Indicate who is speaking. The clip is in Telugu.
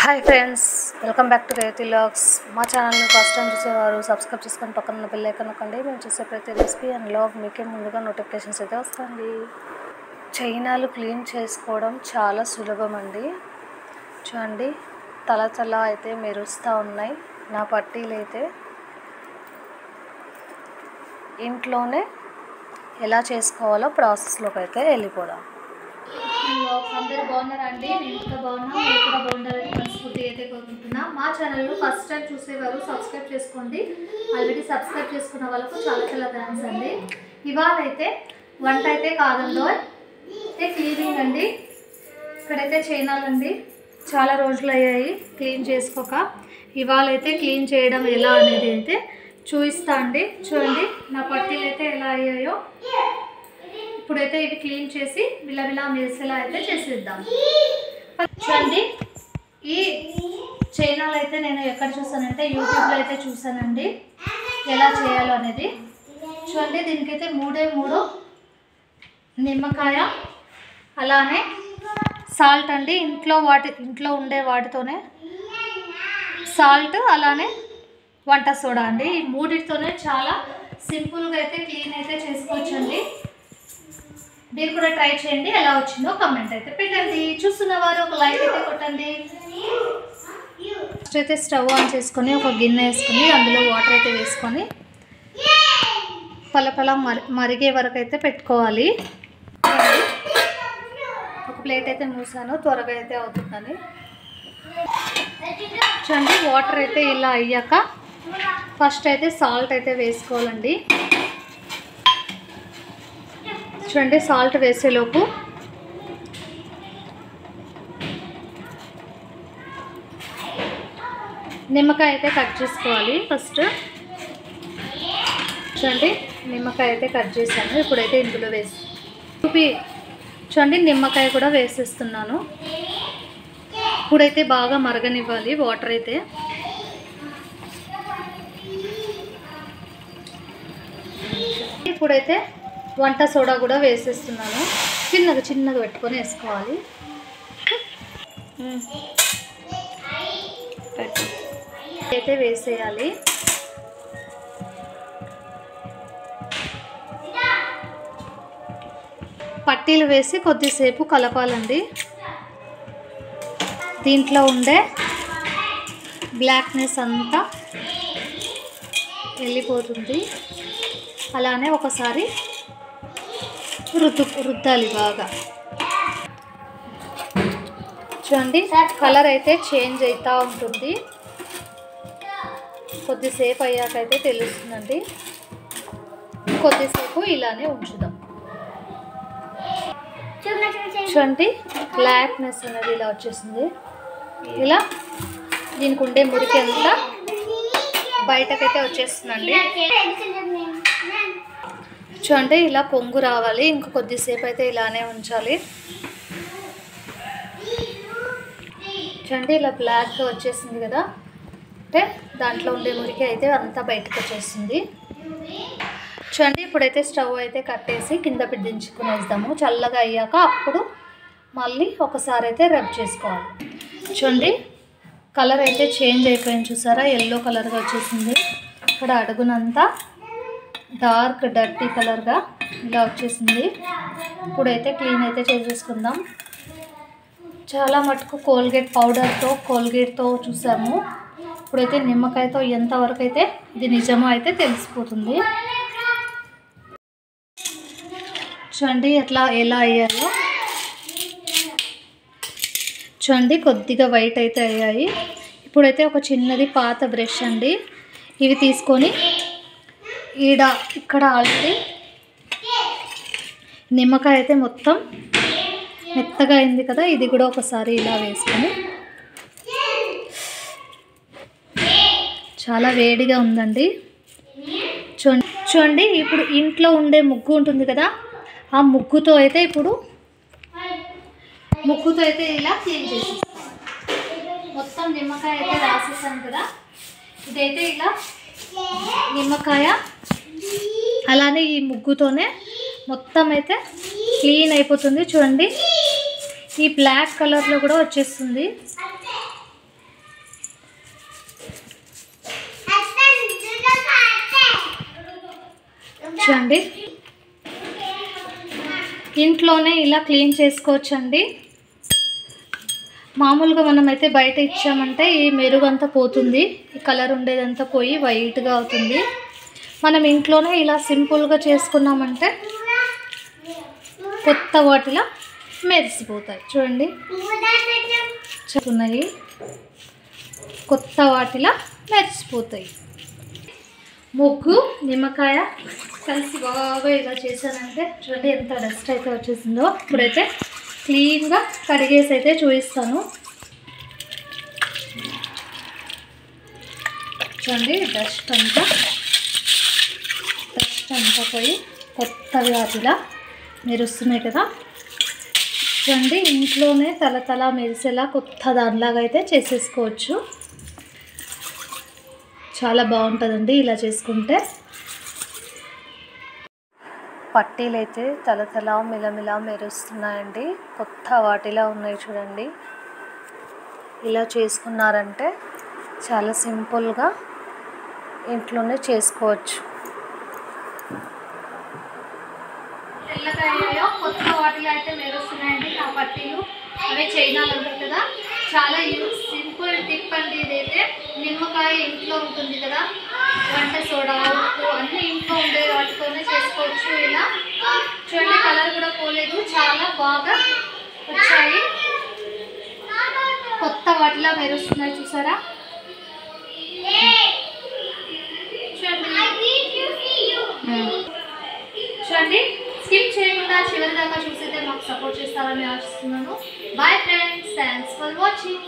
Speaker 1: Hi friends, welcome back to Revathi vlogs. మా ఛానల్ని ఫస్ట్ టైం చూసేవారు సబ్స్క్రైబ్ చేసుకొని పక్కన ఉన్న బెల్ ఐకాన్ నొక్కండి. మేము చూసే ప్రతి రెసిపీ అండ్ వ్లాగ్ మీకే ముందుగా నోటిఫికేషన్స్ అయితే వస్తాయండి. చైనాలు క్లీన్ చేసుకోవడం చాలా సులభం అండి. చూడండి, తల అయితే మెరుస్తూ ఉన్నాయి. నా పట్టీలు అయితే ఇంట్లోనే ఎలా చేసుకోవాలో ప్రాసెస్లోకి అయితే వెళ్ళిపోదాం. అందరూ బాగున్నారా అండి? నేను కూడా బాగున్నా, మీరు కూడా బాగుండాలని మనస్ఫూర్తి అయితే కోరుకుంటున్నా. మా ఛానల్ ఫస్ట్ టైం చూసేవారు సబ్స్క్రైబ్ చేసుకోండి. ఆల్రెడీ సబ్స్క్రైబ్ చేసుకున్న వాళ్ళకు చాలా థ్యాంక్స్ అండి. ఇవాళ అయితే వంట అయితే కాదంలో అయితే క్లీనింగ్ అండి. ఇక్కడైతే చైనాలండి, చాలా రోజులు అయ్యాయి క్లీన్ చేసుకోక. ఇవాళ అయితే క్లీన్ చేయడం ఎలా అనేది అయితే చూపిస్తా అండి. చూడండి నా పట్టీలు అయితే ఎలా అయ్యాయో. ఇప్పుడైతే ఇవి క్లీన్ చేసి బిలబిలా మెరిసేలా అయితే చేసేద్దాం. చూడండి, ఈ చైనాలో అయితే నేను ఎక్కడ చూసానంటే యూట్యూబ్లో అయితే చూసానండి ఎలా చేయాలో అనేది. చూడండి, దీనికైతే మూడు నిమ్మకాయ, అలానే సాల్ట్ అండి. ఇంట్లో ఉండే వాటితోనే సాల్ట్, అలానే వంట సోడా అండి. ఈ మూడిటితోనే చాలా సింపుల్గా అయితే క్లీన్ అయితే చేసుకోవచ్చండి. మీరు కూడా ట్రై చేయండి, ఎలా వచ్చిందో కామెంట్ అయితే పెట్టండి. చూస్తున్న వారు ఒక లైక్ అయితే కొట్టండి. ఫస్ట్ అయితే స్టవ్ ఆన్ చేసుకొని ఒక గిన్నె వేసుకొని అందులో వాటర్ అయితే వేసుకొని పలపల మరిగే వరకు అయితే పెట్టుకోవాలి. ఒక ప్లేట్ అయితే మూసాను, త్వరగా అయితే అవుతుందని. చూడండి, వాటర్ అయితే ఇలా అయ్యాక ఫస్ట్ అయితే సాల్ట్ అయితే వేసుకోవాలండి. చూడండి, సాల్ట్ వేసేలోపు నిమ్మకాయ అయితే కట్ చేసుకోవాలి. ఫస్ట్ చూడండి, నిమ్మకాయ అయితే కట్ చేశాను. ఇప్పుడైతే ఇందులో చూడండి, నిమ్మకాయ కూడా వేసేస్తున్నాను. ఇప్పుడైతే బాగా మరగనివ్వాలి వాటర్ అయితే. ఇప్పుడైతే వంట సోడా కూడా వేసేస్తున్నాను. చిన్నగా పెట్టుకొని వేసుకోవాలి. అయితే వేసేయాలి. పట్టీలు వేసి కొద్దిసేపు కలపాలండి. దీంట్లో ఉండే బ్లాక్నెస్ అంతా వెళ్ళిపోతుంది. అలానే ఒకసారి రుద్దాలి బాగా. చూడండి, కలర్ అయితే చేంజ్ అవుతూ ఉంటుంది. కొద్దిసేపు అయ్యాకైతే తెలుస్తుందండి. కొద్దిసేపు ఇలానే ఉంచుదాం. చూడండి, బ్లాక్నెస్ అనేది ఇలా వచ్చేసింది. ఇలా దీనికి ఉండే మురికి అంతా బయటకైతే వచ్చేస్తుందండి. చూడండి, ఇలా పొంగు రావాలి. ఇంక కొద్దిసేపు అయితే ఇలానే ఉంచాలి. చూడండి, ఇలా బ్లాక్గా వచ్చేసింది కదా, అంటే దాంట్లో ఉండే మురికి అయితే అంతా బయటకు వచ్చేస్తుంది. చూడండి, ఇప్పుడైతే స్టవ్ అయితే కట్టేసి కింద దించుకునేద్దాము. చల్లగా అయ్యాక అప్పుడు మళ్ళీ ఒకసారి అయితే రబ్ చేసుకోవాలి. చూడండి, కలర్ అయితే చేంజ్ అయిపోయింది. చూసారా, ఎల్లో కలర్గా వచ్చేసింది. ఇక్కడ అడుగునంతా డార్క్ డర్టీ కలర్గా ఇలా వచ్చేసింది. ఇప్పుడైతే క్లీన్ అయితే చేసేసుకుందాం. చాలా మటుకు కోల్గేట్తో చూసాము. ఇప్పుడైతే నిమ్మకాయతో ఎంతవరకు అయితే ఇది నిజమో అయితే తెలిసిపోతుంది. చూడండి ఎలా అయ్యాయో. చూడండి, కొద్దిగా వైట్ అయితే అయ్యాయి. ఇప్పుడైతే ఒక చిన్నది పాత బ్రష్ అండి, ఇవి తీసుకొని ఇక్కడ ఆల్రెడీ నిమ్మకాయ అయితే మొత్తం మెత్తగా అయింది కదా, ఇది కూడా ఒకసారి ఇలా వేసుకొని. చాలా వేడిగా ఉందండి. చూడండి, ఇప్పుడు ఇంట్లో ఉండే ముగ్గు ఉంటుంది కదా, ఆ ముగ్గుతో అయితే ఇలా క్లీన్ చేసేస్తాం. మొత్తం నిమ్మకాయ అయితే రాసేసాను కదా, ఇదైతే ఇలా నిమ్మకాయ అలానే ఈ ముగ్గుతోనే మొత్తం అయితే క్లీన్ అయిపోతుంది. చూడండి, ఈ బ్లాక్ కలర్లో కూడా వచ్చేస్తుంది. చూడండి, ఇంట్లోనే ఇలా క్లీన్ చేసుకోవచ్చండి. మామూలుగా మనమైతే బయట ఇచ్చామంటే ఈ మెరుగంతా పోతుంది, ఈ కలర్ ఉండేదంతా పోయి వైట్గా అవుతుంది. మనం ఇంట్లోనే ఇలా సింపుల్గా చేసుకున్నామంటే కొత్త వాటిలా మెరిసిపోతాయి. చూడండి ఉన్నాయి, కొత్త వాటిలా మెరిసిపోతాయి. ముగ్గు నిమ్మకాయ కలిసి బాగా ఇలా చేశానంటే చూడండి ఎంత డస్ట్ అయితే వచ్చేసిందో. ఇప్పుడైతే క్లీన్గా కడిగేసి అయితే చూపిస్తాను. చూడండి డస్ట్ అంతా పోయి కొత్తవి వాటిలా మెరుస్తున్నాయి కదా. చూడండి ఇంట్లోనే తల మెరిసేలా కొత్త దానిలాగా అయితే చేసేసుకోవచ్చు. చాలా బాగుంటుందండి ఇలా చేసుకుంటే. పట్టీలు అయితే తల మిలమిలా మెరుస్తున్నాయండి, కొత్త వాటిలా ఉన్నాయి. చూడండి ఇలా చేసుకున్నారంటే చాలా సింపుల్గా ఇంట్లోనే చేసుకోవచ్చు. తెల్లకాయలో కొత్త వాటిలో అయితే మెరుస్తున్నాయండి ఆ పట్టీలు. అవి చైనాలు ఉంటాయి కదా, చాలా సింపుల్ టిప్ అండి ఇదైతే. నిమ్మకాయ ఇంట్లో ఉంటుంది కదా, వంట సోడా ఉప్పు అన్నీ ఇంట్లో ఉండే వాటితోనే చేసుకోవచ్చు. ఇలా చూడండి కలర్ కూడా పోలేదు, చాలా బాగా వచ్చాయి, కొత్త వాటిలా మెరుస్తున్నాయి. చూసారా చూడండి, స్కిప్ చేయకుండా చివరి దాకా చూసైతే మాకు సపోర్ట్ చేస్తారని ఆశిస్తున్నాను. Bye friends, thanks for watching.